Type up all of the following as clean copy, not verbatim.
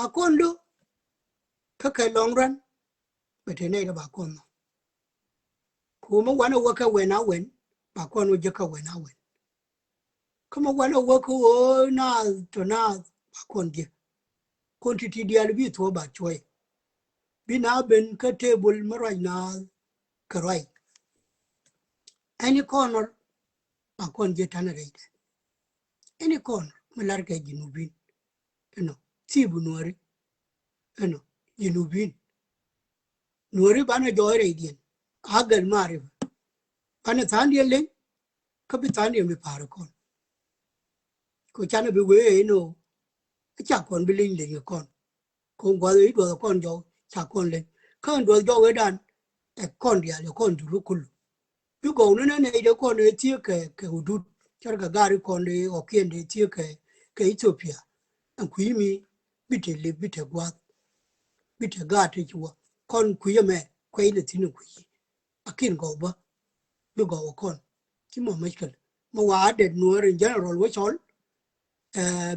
bà con đó các cái long run bởi thế này là bà con mà cô mà quán ở cái quên áo quên bà con ở cái quên áo quên không mà quán ở cái ôi na cho na bà con kia con thì đi ăn bị thua bà chơi bị na bên cái table mà rồi na cái rồi any corner bà con kia thằng này any corner mà lại cái gì nụ bin no tibu nuori no jinubin nuori bana joire dien agal mari bana tandi le kapitani mi para kon ko chana bi we no cha kon bi ling le kon ko gwa yi do kon jo cha kon le kan do jo we dan e kon dia le kon duru kul bi go ne ne de kon e tie ke udut char ga gari kon de o kien de tie ke Ethiopia an kuimi bite le bite gwa bite ga te chuo kon kuye me kwai le tinu kuyi akin go ba bi go kon ki mo mashkal mo wa de nuor in general we chol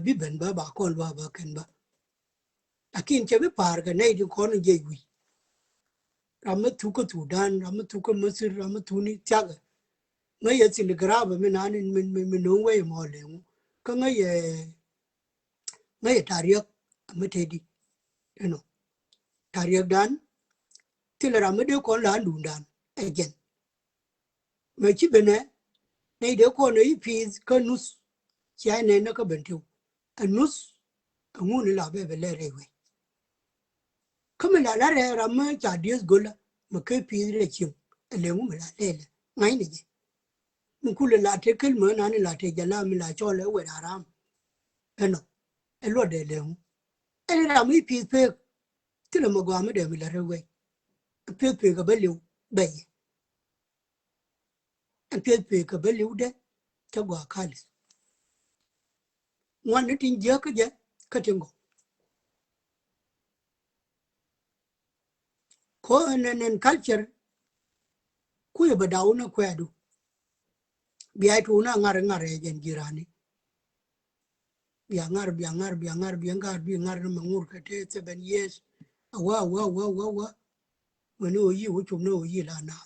bi ben ba kon ba ken ba akin che bi par ga nei di kon je wi ramatu ko Sudan ramatu ko Misir ramatu ni tiaga ngai ye tin gra ba mi nan min no we mo le ka ngai tariyak amatedi tariyak dan tilara mede kon la dundan again me chi bene nei de ko nei fees ka nus ya ne na ka bentu anus ngun la be le rewe kama la re ram cha dies gola ma ke fees le chi le mu la le ngai ne mu ku la te kel mo na ne la te jala mi la cho le we haram eno e lo de le mu e ra mi fees pe ti le mo gwa me de mi la rewe pe ka be le be an pe ka be le de ta gwa kalis wan ne tin je ka tingo ko nen culture ku ye badaw na kwadu biya tu na ngar jen girani biya ngar bi ngar na mangur ka te 7 years wa wani oyi wo chum no oyi la na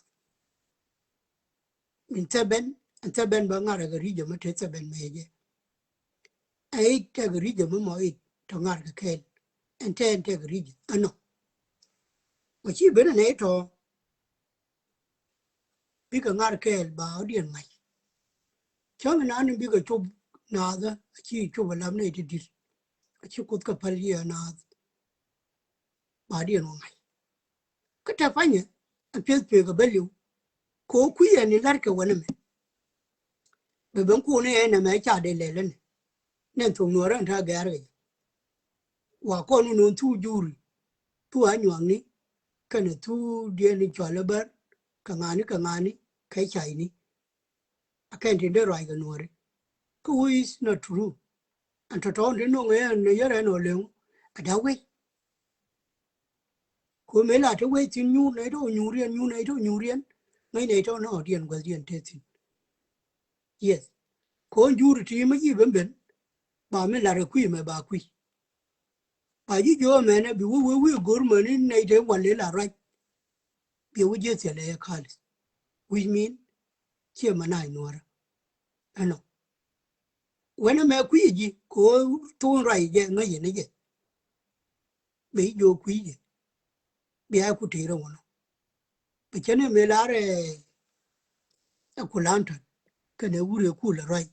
min teben ba ngar ga rije ma te 7 meje ai te ga rije mo ai to ngar ka ken ente ga rije ano ma chi bena ne to bi ka ngar kel ba odien mai chong na ni bi ka chub na da chi chub lam ne ti dis chi kut ka pal ya na ba dien mai ka ta fanye a pe ka belu ko ku ya ni lar ka wani me be ban ku ne na me cha de le ne ne to no ran ta ga re wa ko nu tu juri tu anyo ni ka ne tu die ni chola bar ka ngani kai chai ni akan tin de roi ga no re ko is not true and to ton no nge ne yere no le ada we ko me la te we tin nyu ne do nyu rien ngai ne to no dien gwa dien te tin yes ko juri ti ma ji ben ba me la re ku me ba ku ba ji jo me ne bi we gor me ni ne de wa le la right bi we je se le khalis which mean che ma nai no ra ano when me ku ji ko tu rai je ngai ne je be jo ku ji bi a ku ti ro no be chene me la re ku lanta ke ne wure ku la rai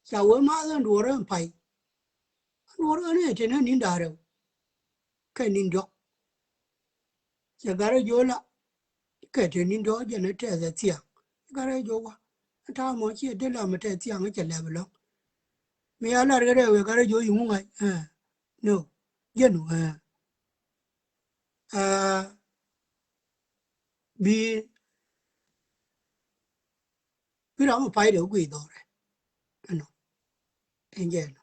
cha we ma dan do ran pai do ran ne che ne nin da re ke nin do cha ga re jo la ke te nin do je ne te za tia ga re jo wa ta mo chi de la ma te tia nge che le ba lo me ya la re we ga re jo yu ngai no je no bi ra ma pai de ku do re no en je no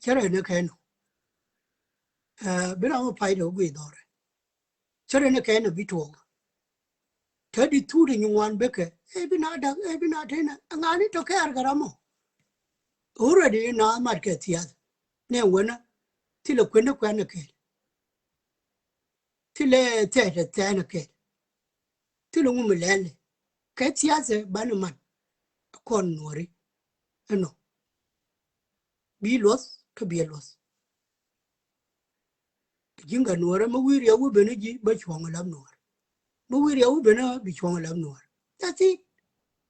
che re ne ke no bi ra ma pai de ku do re che re ne ke no bi to tadi tu de nywan beke bi na te na ngani to ke ar garamo already na mar ke tia ne wona thì là quên nó quen được thì là tệ nó thì là mình lên cái siasa bán man con nori ano bi los ka bi los jinga nora ma wir ya wu bene ji ba chwang lam nor ma wir ya wu bene bi chwang lam nor that's it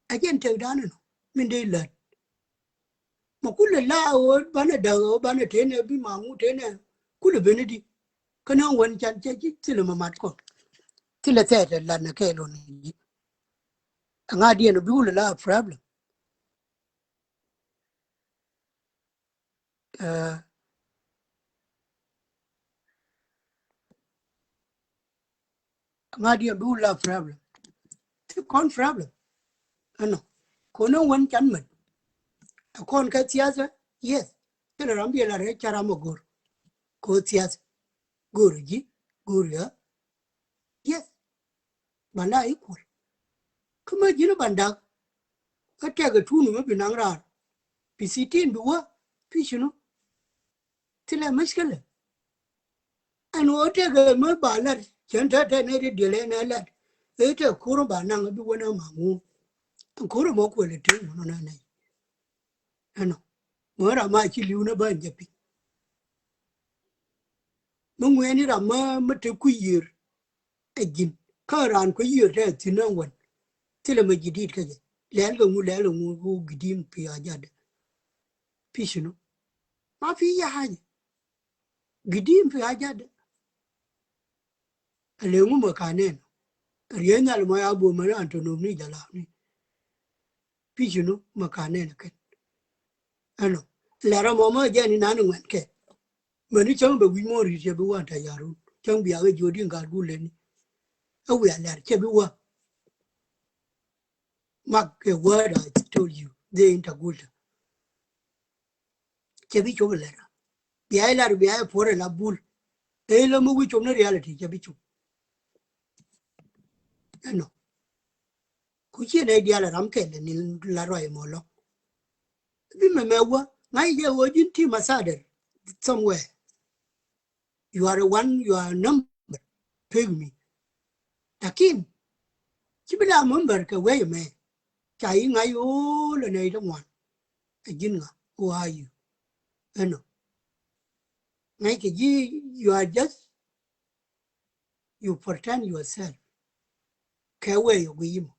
again te dan no min de la ma kula la o bana da o bana tene bi ma mu tene kula bene di kana wan chan che ji tile ma mat ko tile te la na ke lo ni nga di no bi kula la problem nga di bi kula problem ti kon problem ano kono wan chan man kon ka siasa yes tele rambi la re chara mo gor ko siasa gor ji gor ya yes banda equal kuma jino banda ka te ga tunu ma binang ra pi sitin duwa pi shino tele mashkala an o te ga ma bala chen ta te ne de le na la e te kuro ba nang bi wona ma mu kuro mo ko le te no na na ano mo ra ma chi liu na ba je pi mo ngwe ni ra ma te ku yir egin ka ran ko yir te tinan wan tele ma jidit ka je le ngu go gidim pi ajade pi shino ma fi ya haja gidim fi ajade ale ngu ma kanen rienya le mo ya bo ma antono ni jala ni pi shino ma kanen ke ano la ra mo ma je ni nanu wan ke mani chang ba wi mo ri je bu wan ta yaru chang bi ga jodi ga gu le ni a wi ala che bi wa mark a word I told you they ain't a good che bi cho le ra bi ai la bi ai for la bul e lo mu wi cho na reality che bi cho ano ku che ne dia la ram ke le ni la ro e mo lo bi me me wa ngai je wo jin ti masader somewhere you are one you are number pay me takin chi bi la member ke we me chai ngai o le nei dong wan a jin nga who are you ano ngai ke ji you are just you pretend yourself ke we yo wi mo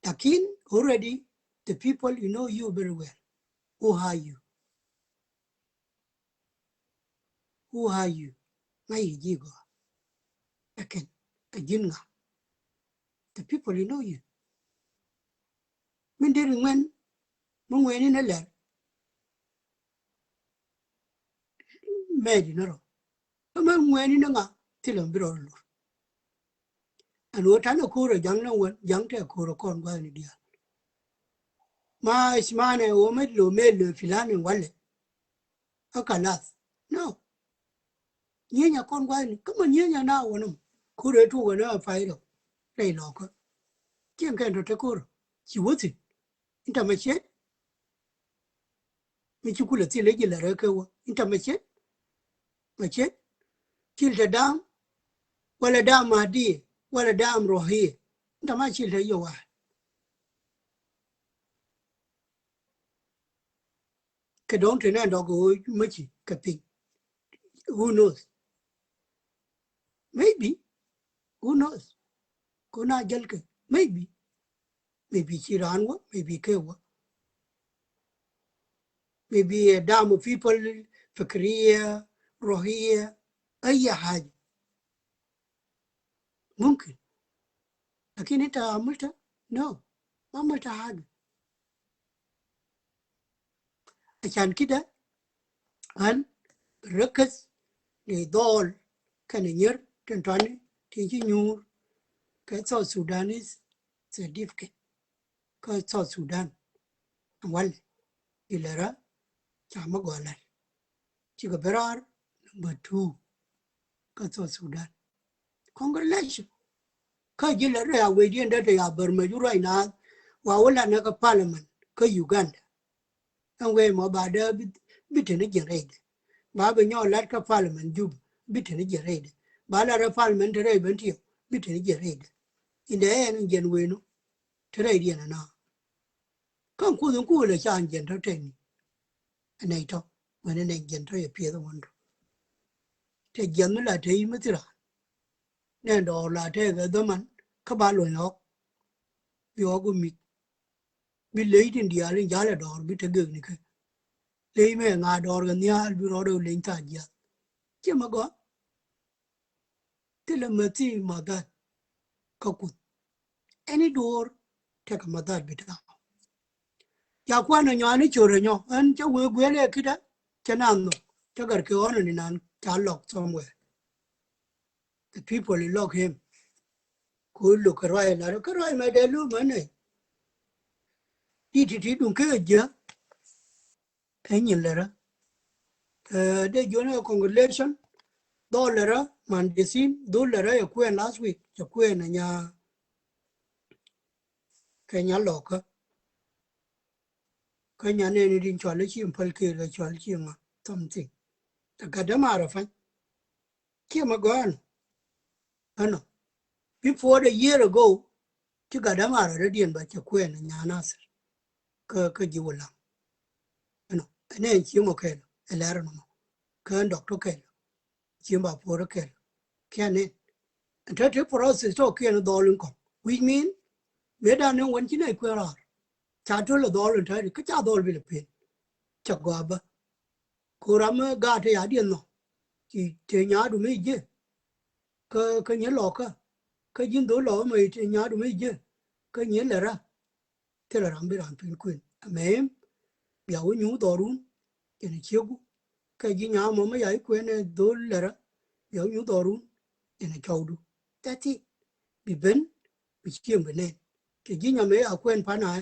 takin already the people you know you very well who are you who are you ngai ji go takin a jin nga the people you know you min de ngwen mo ngwen ni na le me di no ro ma ngwen ni nga ti lo bi ro lo an wo tan ko ro jang na won jang te ko ro kon gwa ni dia ma ismane wo me lo filani wale akalas no nyenya kon gwa ni kama nyenya na wono ko re tu wona fa ro dai lo ko kien kan to te ko chi wo ti inta ma che mi chi kula ti le gi la re ko inta ma che til ta dam wala dam mahdi wala dam rohi inta ma chi le yo wa ke don te na do go ma chi ka ping who knows maybe who knows ko na jal ke maybe chiranwa maybe kewa maybe دعم people فكرية روحية أي حاجة ممكن لكن أنت عملتها no ما عملت حاجة عشان كده هل ركز لدول كان ينير تنتاني تيجي نور كسو سودانيز certificate كسو سودان أول إلى chama golar chiga berar number 2 kaso Sudan congratulations ka jila ya wedi enda ya barma jura ina wa wala na ka parliament ka Uganda an we mo ba da bitene jere ba be nyo lat ka parliament jub bitene jerede ba la parliament re bentio bitene jerede inde en gen wenu tere di na kan ku dun ku le chan gen to ten nei to when ne gen to ye pie the one te gen la te yi mitira ne do la te ga do man ka ba lo no yo gu mi bi le din dia le ja le do bi te ge ni ke le me nga do ga nya bi ro do le ta ja che ma go te le mati ma da ka ku any door te ka ma da bi ta ya kwa na nya ni chore nyo an cha we gwe le kida cha nan no cha gar ke on ni nan cha lock somewhere the people lock him ku lu ka rai la ka rai ma de lu ma ne ti dun ke ja pe ni le ra de jo na congratulation dollar man de sin dollar ya ku last week cha ku na nya ke nya lo ka nya ne ni din chwa le chim pal ke le chwa chi ma something ta ka da ma ra fa ke ma go ano before the year ago ci ga da mara radian ba ke ko na nya nasir ka ji wala ano ne ci mo ke elara no ka doctor ke ci ba por ke ne ta te process to ke no dolun ko which mean me da ne won ci ne ko ra cha to le dolun ta ka cha dol bi le pe cha go ba ko ram ga te ya dien no ci te nya du me je ka nye lo ka jin do lo me te nya du me je ka nye le ra te la ram bi ram pin kuin amem ya wo nyu do run ene chiegu ka ji nya mo ma ya ku ne do le ra ya nyu do run ene chawdu tati bi ben bi chiem ne ke ji nya me a kwen pa na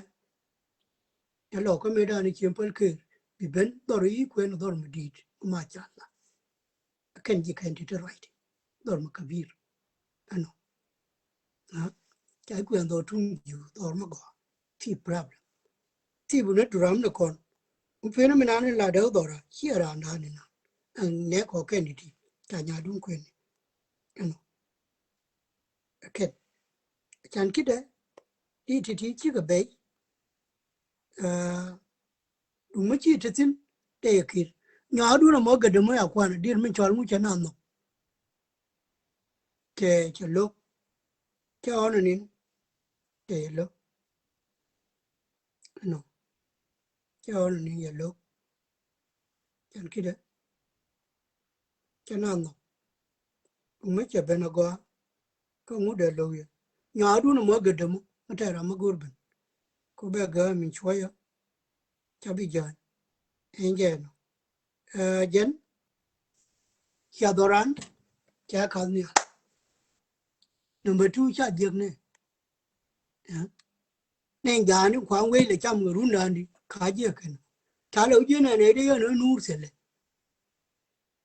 ya lo ko me da ni chiem pel ke bi ben do ri ku ne do mu dit ma cha la ken ji ken ti right do mu kabir ano ha ka ku do tun ju do ma go ti problem ti bu ne drum ne kon u pe na me na ne la do ra chi ra na ne na ne ko ken ti ta nya dun kwen ano ken chan kide ti chi ga be du mu chi tin te kir nya du na mo ga de mo ya kwana dir min chol mu chana no ke lo ke on ni te lo no ke on ni ye lo chan kide chana no du mu che be na go ko mu de lo ye nya du na mo ga de mo ta ra ma gurban ko be ga min chwaya cha bi jan enje no jen ya doran cha ka ni number 2 cha diek ne nên giá nó khoảng quay là trăm người run lên đi khá gì cái trả lời chuyện này này đấy nó nuốt sẽ lên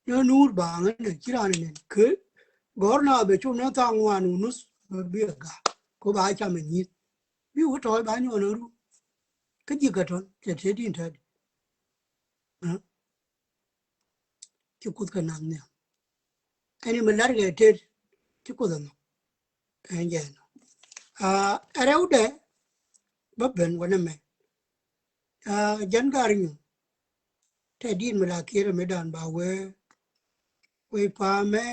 nó nuốt bằng cái này chỉ là này cứ gói nào về chỗ nó tăng ngoan nó biết cả có bài trăm mình nhít biết có trói bao nhiêu nữa cái gì cả thôi chỉ thế đi thôi chứ cút cái năng này anh mình lại cái thế chứ cút đâu anh vậy ở đâu đấy bấp bền quan này dân cái gì thế đi mà là kia là mấy đàn bà we pa me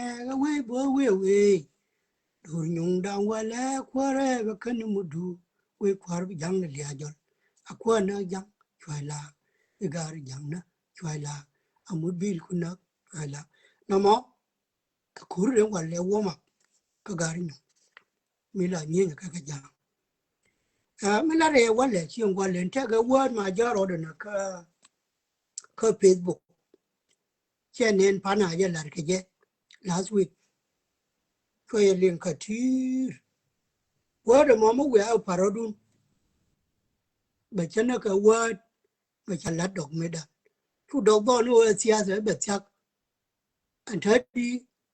we bo we dur nyung dang wala kware ba kan mudu we kwar bi jang le ajol akwa na jang chwaila igar jang na chwaila amud bil kunna chwaila no mo ka kur re wala wo ma ka gar nyu mi la nyi ka jang mi la re wala chi wala te ga word ma jaro de na ka facebook chenen pana ya lar ke je last week kwe lin katir wada mama we au parodun ba chana ka wad ba chala dog meda ku dog bo no siasa ba chak antati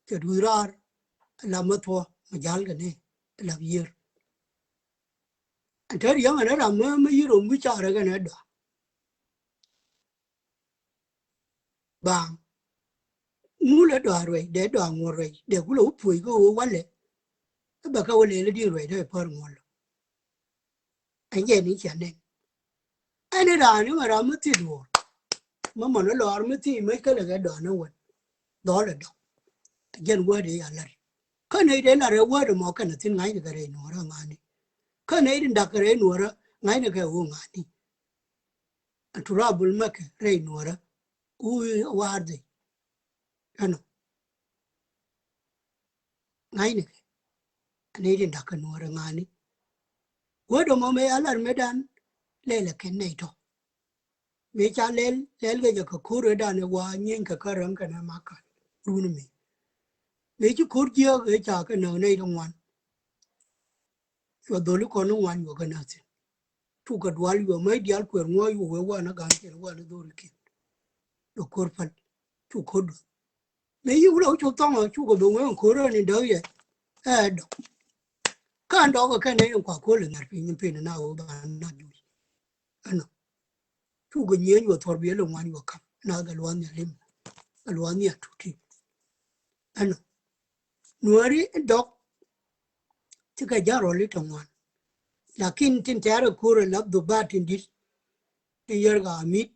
ke durar la matwa majal gane la yir antari yang ana ma yiro mu chara gane da ba ngule do rồi để do ngor rồi để ku lo pui ko wale ba ka wale le di rồi để par ngol anh je ni chane anh ra ni mà ra mất ti do mà nó lo mất ti mấy cái là cái do nó quên đó là đó gen word ya la ka ne de la re word mo ka na tin ngai de re no ra ngani ka ne din da re no ra ngai ne ka wo ngani aturabul mak re no ra u warde ano ngai ne ne din da ka no ra ngani word mo me alar medan le le ken nei to me cha le ge ka ku re da ne wa nyin ka ka ram ka na ma ka ru ni me chu ku ji ge cha ka no nei dong wan yo do lu ko no wan yo ka na tin tu ka dwal yo me dial ku ngo yo we wa na ga ke wa na do ri ki do kor pan chu ko do me yu lo chu tong chu ko do we ko ro ni do ye do kan do ka ne kwa ko le na pi ni pe na o ba na ju ano chu go nyen yo tor bi lo wan yo ka na ga lo ni lim ga lo ni tu ti ano nuari dok ti ka jaro li to wan lakin tin tare ko re lab do ba tin dit ti yer ga mit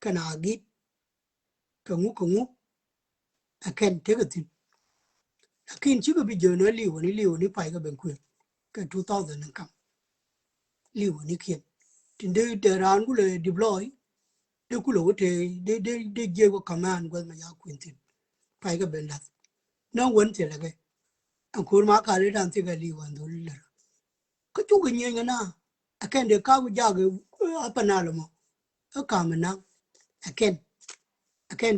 kana gi ka ngu aken te ga tin lakin chi ko bi jo no li woni pa ga ben ku ka 2000 kam li woni kien tin de ran ku le deploy de ku lo te de je ko command ko ma ya kuin tin pa ga ben la no won te la ga an ko ma ka le dan te ga li wan do la ko chu ga nyen na aken de ka ku ja ga apana lo mo ka ma na aken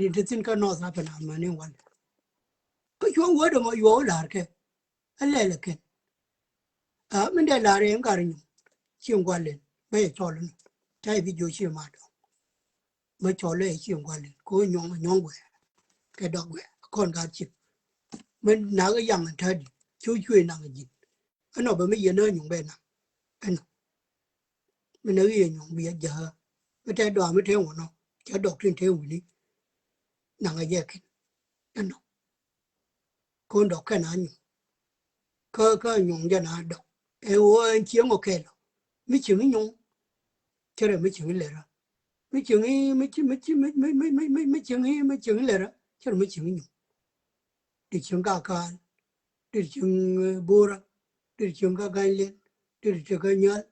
di tin ka no sa apana ma ne wan ko chu wo do mo yo la ke alle le ke mình để lại em cả rồi chuyện quan lên bây giờ cho lên trái ví dụ chuyện mà đó mới cho lên chuyện quan lên cố nhong quẹ cái đó quẹ con gà chip mình nãy cái dạng mình thấy chú chuyện nào cái gì anh nói bây giờ nơi nhung bên nào anh mình nói gì nhung bây giờ mới thấy đoàn mới thấy nó cho đọc trên thấy đi nàng cái gì cái anh nói con đọc cái nào nhung cơ nhung cho nó đọc em ơi chiếu một cái rồi mấy chuyện nhung cho nên mấy chuyện lệ rồi mấy chuyện ấy mấy chuyện lệ đó cho nên mấy chuyện nhung đi chuyện cả đi chuyện bora đi chuyện cả lên đi chuyện cả nhớ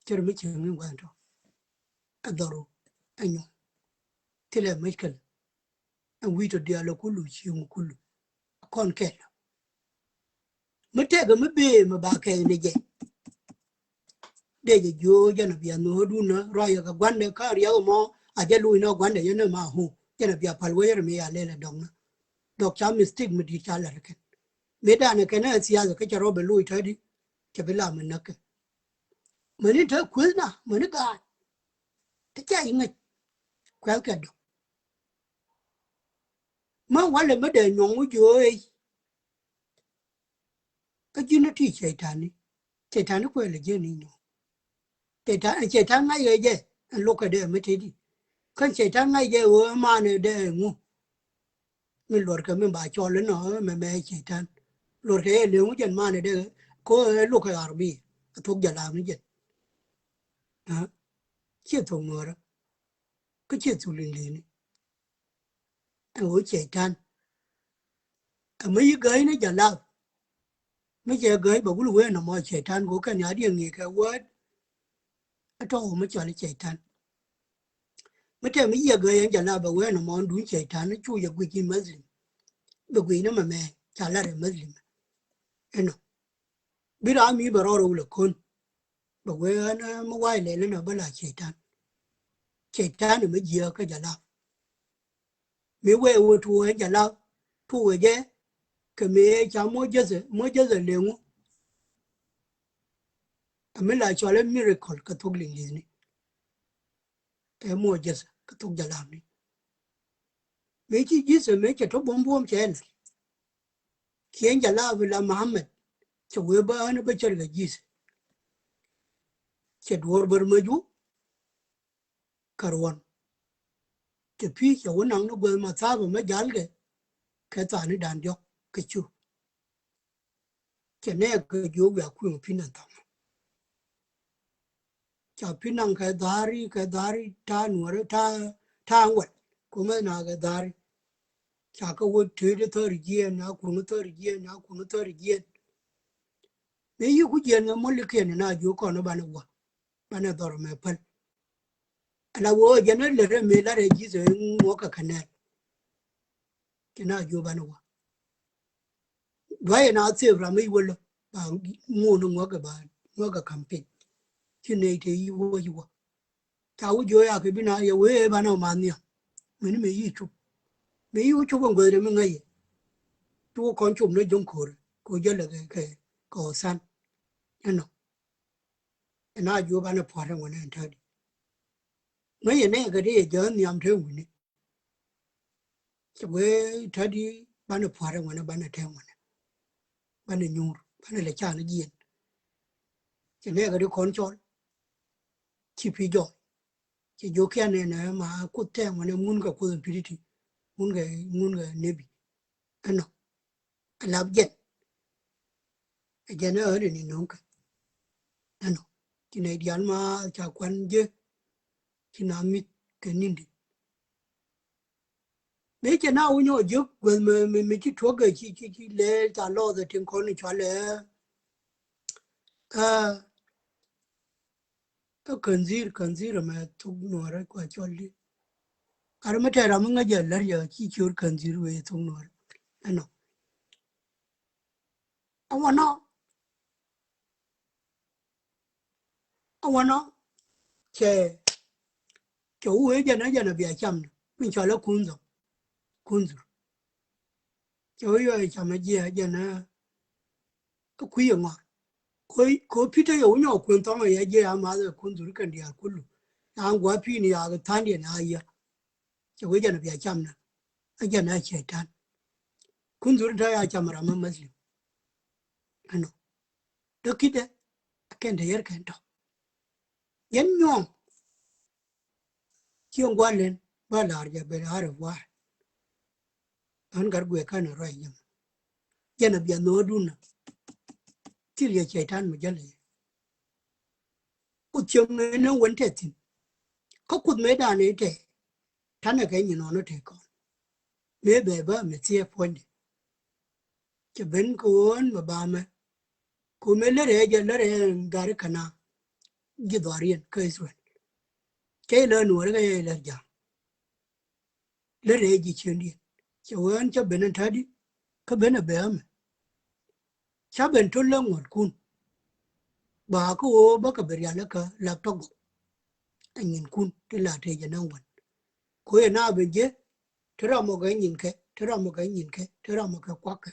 cho nên mấy chuyện ấy quan trọng adoro anh nhung thế là mấy cái anh vui được dialog kulu chuyện kulu con cái mất thế cái mất bê mà bà cái này vậy để cho vô cho nó bị nó đun nó rồi cái quan này cái riêng mà à giờ lui nó quan này cho nó mà hu cho nó bị phải quay rồi mới lên là đồng nó đọc chăm mistake mà đi trả lại cái mấy đàn này cái này xia rồi cái cho rồi lui thôi đi cho bị làm mình nó cái mình thấy quên na mình cái chạy ngay quên cái đó mà quan là mới để nhung với rồi cái chuyện nó thì chạy thang nó quên là gì nhung chạy thang ngay rồi chứ lúc cái đấy mới thấy đi con chạy thang ngay rồi mà này để ngu mình lột cái mình bảo cho lên nó mẹ chạy thang lột cái nếu chân mà này để có lúc cái Arabi thuộc giờ làm như vậy hả chưa thuộc mà đó cái chưa thuộc liền liền anh ngồi chạy thang mấy cái nó giờ làm mấy cái bảo cái quên nó mà chạy thang của cái nhà điện nghề cái word ở trong mới cho nó chạy thang mấy cái anh giờ làm bảo quên nó mà đúng chạy thang nó chui vào cái Muslim bảo quên nó mà mẹ trả lại Muslim anh know biết ai mi bảo rồi là con bảo quên nó quay lại nó bảo là chạy thang thì mới giờ cái giờ làm mấy quên vô thu anh giờ làm thu về chứ cái mấy cháu mới giờ liền mới lại cho lên miracle cái thuốc liền liền này cái mua giờ cái thuốc giờ làm này mấy chi Jesus mấy cái thuốc bom chén khi anh giờ làm với là Muhammad cho người ba nó bây giờ là Jesus cái đuổi bờ mới chú karwan cái phi cho nó năng nó bờ mà sao mà mới dal cái cái ta nó đàn dọc cái chú cái này cái chú về quên pin năng thằng cha pin năng cái dari ta nuôi ta vật cũng mà na cái dari cha cái vật thuê để thôi riêng na cũng thôi riêng na cũng thôi riêng mấy yêu cũng riêng mà mỗi cái này na chú còn nó bán nó đòi mà phân là wo giờ nó lừa mình là để gì rồi mua cái khăn này cái na chú bán nó vậy na xem ra mấy vật lo bà mua nó mua cái campaign chứ này thì wo cháu vô à cái bên này về bán nó mà nhiều mình mới yêu chụp bằng người mình ngay chú con chụp nó giống cô giờ là cái cổ san nó nó vô bán nó phá ra ngoài này thôi mấy này cái đấy giờ niệm theo mình chụp về thôi đi bán nó phá ra ngoài nó bán nó theo ngoài bán nó nhur bán nó lấy cha nó giết cái này cái đấy con chó chỉ phi gió chỉ vô cái này mà cút theo ngoài nó muốn cái cút phi đi muốn cái nebi nó làm giật cái nó ở đây nó cái nó cái này đi ăn mà chả quan gì cái nam mít cái nín đi mấy cái nào nhớ giúp mình chỉ thuộc cái chỉ lẽ trả lo rồi tiếng con này cho lẽ à cái cần gì rồi mà thuộc nó rồi qua cho đi à mà trời làm ngay giờ là giờ chỉ chừa cần gì rồi thuộc nó nó ông nó che chỗ ấy giờ nó bị chăm mình cho nó cuốn rồi chỗ ấy chăm nó giờ nó cái quý ngọ ko pita yo nyo kun tong ya je ama de kun dur kan dia kullu an gwa pi ni ya ga tan dia na ya che we jana bia cham na a jana shaitan kun dur da ya cham ra ma muslim ano to kide ken de yer kan to yen nyo kion gwa len ba lar ja be har wa an gar gwe kan ro yam jana bia no dun til ya shaitan mu jale ku chong ne no won te tin ko ku me da ne te tan ga ni no no te ko me be ba me tie pon ke ben ko on ba me ko me le re ja le re gar kana gi dorian ka israel ke le no re ga le ja le re ji chen di ke won cha ben ta di ka ben be am cha ben to le ngot kun ba ko ba ka ber ya le ka la to go anh kun te la te ja na wan ko na be je te ra mo ga nhìn ke te ra mo ga nhìn ke te ra mo ka kwa ke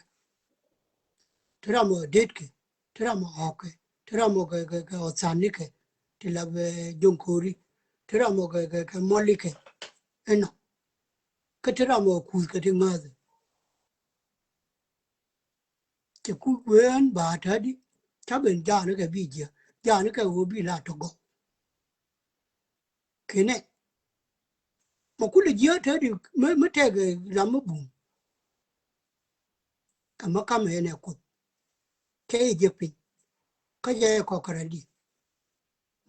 te ra mo det ke te ra mo ho ke te ra mo ka o san ni ke te la be jong ko ri te ra mo ka mo li ke eno ka te ra mo ku ka te ma de ke ku wen ba ta di ta ben ja ne ka bi je ja ne ka wo bi la to go ke ne mo ku le je ta di me te ga la mo bu ka ma ka me ne ku ke je pi ka je ko ka di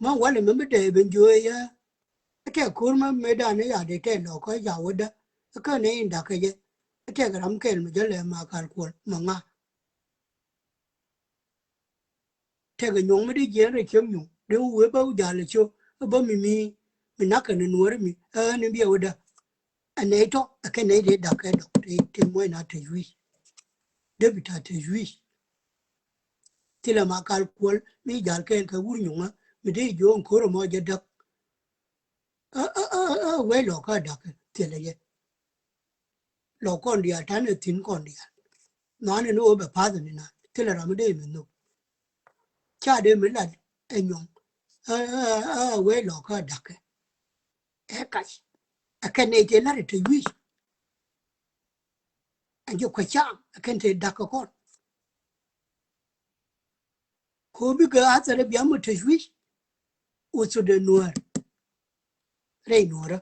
ma wale me de ben jo ya ke kurma me da ne ya de te lo ko ya wo da ka ne inda ka je te ga ram ke me je le ma ka ko ma nga te ga nyong me de je re chem nyong de wo ba u da le cho ba mi na ka ne no re mi ne bi wo da ane to ka ne de da ka do te mo na te wi de bi ta te wi ti la ma ka ko mi jal ke ka wur nyong mi de jo ko ro mo je da we lo ka da ke te le ye lo kon dia tan ne tin kon dia na ne no ba pa de na te la ra me de mi no cha de mi la e nyong we lo ka da ke e ka ka ne te la te wi an jo ko cha ka te da ko ko bi ga a tsare biya mu te wi o so de nuar re nuara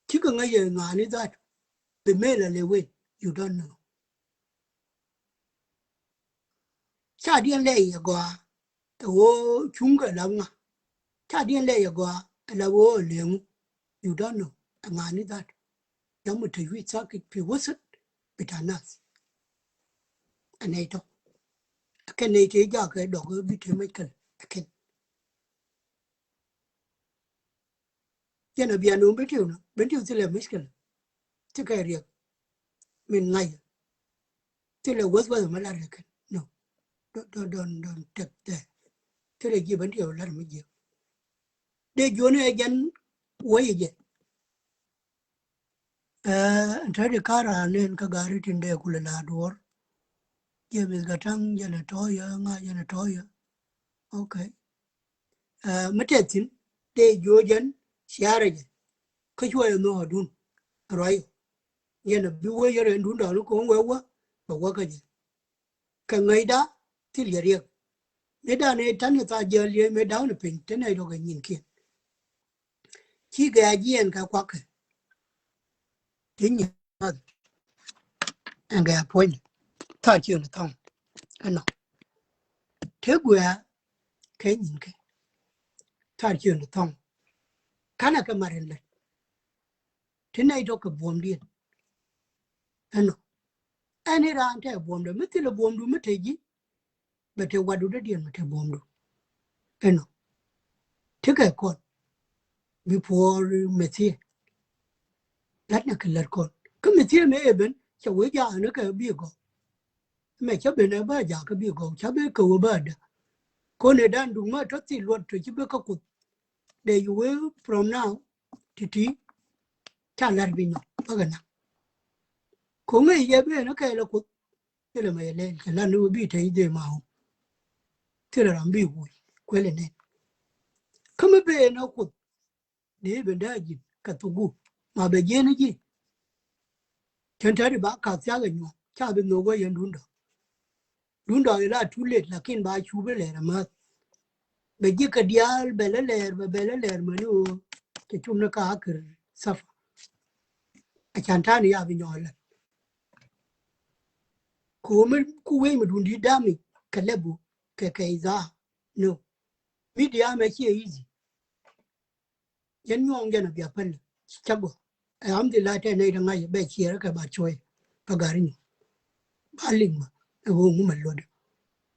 ki ga ngai na ni da be me la le we You don't know. Cha dien le ya go. The wo chunga langa. Cha dien le ya go. La wo lemu. You don't know. Angani that. Yamu te yu sakit pi wasat bitanas. Anaito. Akan ne te ja ka dog bi te mekel. Akan. Yana biya no betiu no. Betiu tile miskel. Tika riya. Min ngai. Tile was malarakan. No. Don't take that. Tile gi betiu lar mi gi. De jone again way je. Tadi kara nen ka gari tinde kule la dor. James gatang jana toya nga jana toya. Okay. Matetin de jojan siaraje. Kachwa no adun. Right. Yana biwe yare ndun da ko ngwa ba waka je. Ka ngaida til yare. Ne da ne tan ta jali me da ne pin tene do ga nyin kin. Ki ga jien ka kwaka. Tin ya. Anga point. Ta chi na tong. Ano. Thế gua cái nhìn cái thà chuyện là thông khá là cái mà lên thế này đâu có buồn điên anh ấy ra anh thấy buồn rồi mới thấy là buồn rồi mới thấy gì bây giờ qua đủ đất điên mà thấy buồn rồi anh thế cái con before mấy thế lát nữa cái lát con cái mấy thế mấy bên cháu ấy già nó cái biết có mẹ cháu bên này ba già cái biết có cháu biết cầu ba đó con này đang đúng mà rất là luôn rồi chứ biết có cột để you will from now thì cha là vì nó bao giờ nào cũng mấy giờ bây nó cái là cột thế là mày lên cái là nó bị thấy gì mà thế là làm bị hụi quên lên không bây nó cột để bên đó gì cả tụ gu mà bây giờ nó gì chân trời bác cả cha cái nhau cha bên nó có yên đúng đó là too late là khi bà chú về lại mà bây giờ cái dial bê lê mà nó cái chung nó cả cái saf chẳng thà này à bên nhau là cô ấy mà đúng đi đam mi cái lebu cái za no media mà chỉ easy dân nhong dân ở bên chắc bộ alhamdulillah thế này đang ngay bây giờ cái bà chơi bà gari bà linh mà vô ngủ mà luôn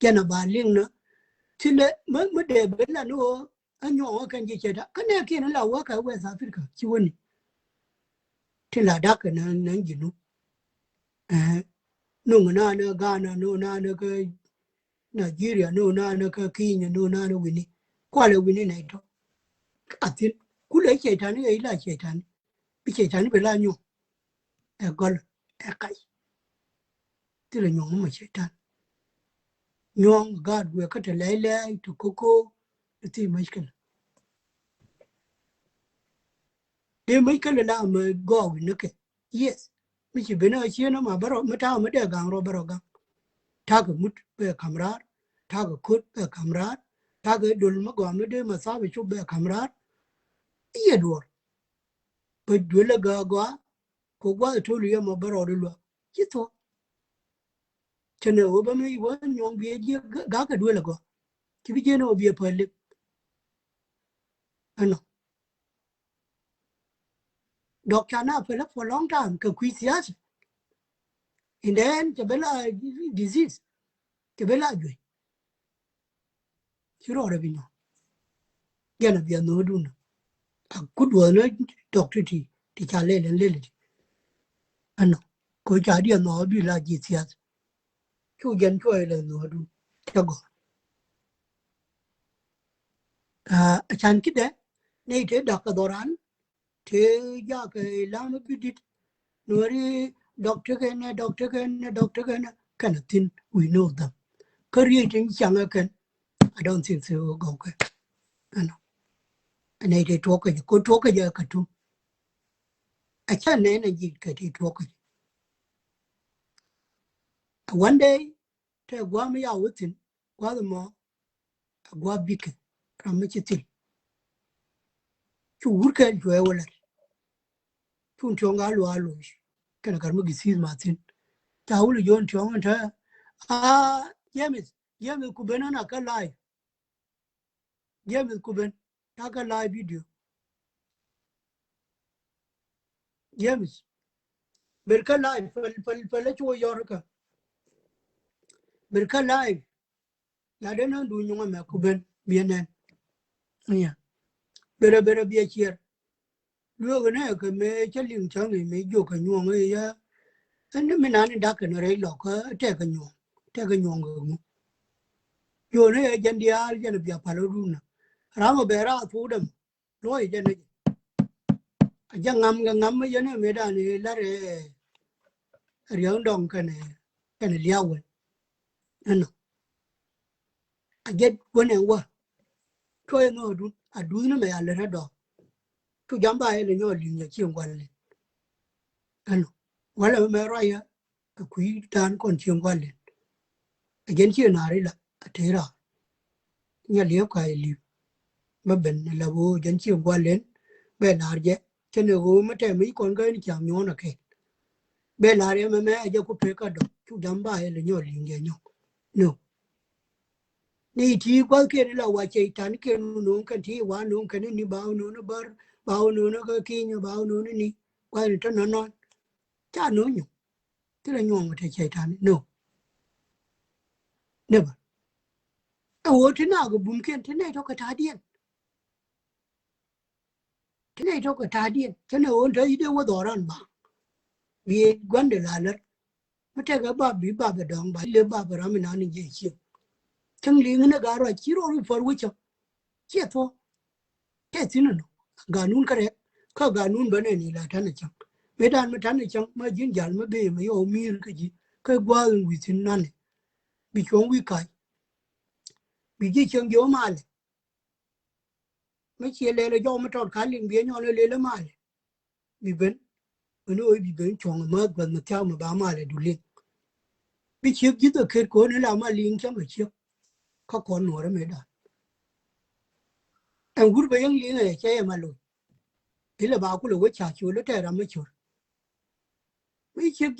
dân ở bà linh nữa thì lệ mới để bên là nó anh nhong cái gì chơi đó cái này kia nó là quá cái West Africa chứ quên thì là đắc cái nó gì nó nó nó Ghana nó cái Nigeria nó cái Kenya nó Winnie qua là Winnie này đó à thì cú lấy chạy thằng ấy là chạy thằng bị chạy thằng bị la nhung gọi cái tức là nhung mà chạy thằng nhung God we có thể lấy to coco thì mấy cái để mấy cái là mà go nữa cái yes mấy cái bên này chia nó mà bảo mà tao mới để gang rồi bảo gang thà cái mút về camera thà cái cút về camera thà cái đồ mà go mới để mà sao về chụp về camera iya đuổi bởi đuổi là gà có quá thôi liền mà bảo rồi luôn chứ thôi cho nên ở bên này vẫn nhung về gì gà cái đuổi là gà thì bây giờ nó về phải lịch anh doctor na phải for long time cái quý sias in the end cái bela disease cái bela rồi chứ rồi bây giờ cái này bây giờ nó đúng à cút vừa nữa doctor thì trả lên anh có trả điện nó bị là gì sias chú dân chú ấy là nó đúng cho gọi chan cái đấy này thế đọc cái đó thế ra cái làm cái gì nó đi doctor cái này kind of thing we know them creating chẳng cái I don't think so go cái anh này để thuốc cái cô thuốc cái gì cái tu chan này gì cái thì thuốc cái one day thế qua mấy áo tin qua the mo qua big from mấy chuyện chú uống cái chú ấy wala chú chong alo cái này cái mà cái gì mà tin cháu là yon chong anh thế à James ku bên nó cái live James ku bên nó cái live video James berka live pal cho yorka berka live la de na du nyuma me ku ben bienen ya bere bia chier luego ne que me chalin chang me yo ka nyong ya anh me nan da ka no re lo ka te ka nyong go yo ne jan dia jan bia palo runa ramo bera fu dem loi jan jang ngam ya ne me da ni la re riang dong ka ne liao no a get wona wa to no du a du ne me ya le do tu jamba ele nyo li nya chi ngwan le ano wala me ra ya ku tan kon chi ngwan le a gen chi na ri la a te ra nya le ka li ma ben la wo gen chi ngwan le be na je che ne go ma te mi kon ga ni chang nyo na ke be la re me je ku pe ka do tu jamba ele nyo li nya nyo no ni ti kwa ke ni la wa che tan ke nu kan ti wa nu kan ni ba nu na bar ba nu na ka ki nya ba nu ni kwa ni ta no cha nu nyu tức là nhon một chạy tan no never ở thế nào cái bùm kiên thế này thôi cái thá điên thế này thôi cái thá điên cho nên ôn thấy điều đó ra mà vì quan điểm là mà thế cái bà bị đóng bà lấy bà ra mình ăn gì chứ chẳng lý người ta rồi chỉ rồi phải với nhau chết thôi thế xin nó ganun cái ganun bên này là thằng này chẳng mấy đàn mà thằng này chẳng mà dính dàn mà bê mà yêu mir cái qua người xin năn bị chúng vi cái bị cái chuyện gió mà mấy chia lê là do mà tròn khá liền biến nhau lê là mà bị bệnh nó ơi bị bệnh chồng mà gần mà theo mà bà mà lại đủ liền bị chiếc chỉ tôi kết cố nó làm mà liền trong cái chiếc có con nữa đó mấy đàn em gút bây giờ liền này chơi mà luôn thế là bà cũng là quét trả chúa nó trẻ ra mấy chúa mấy chiếc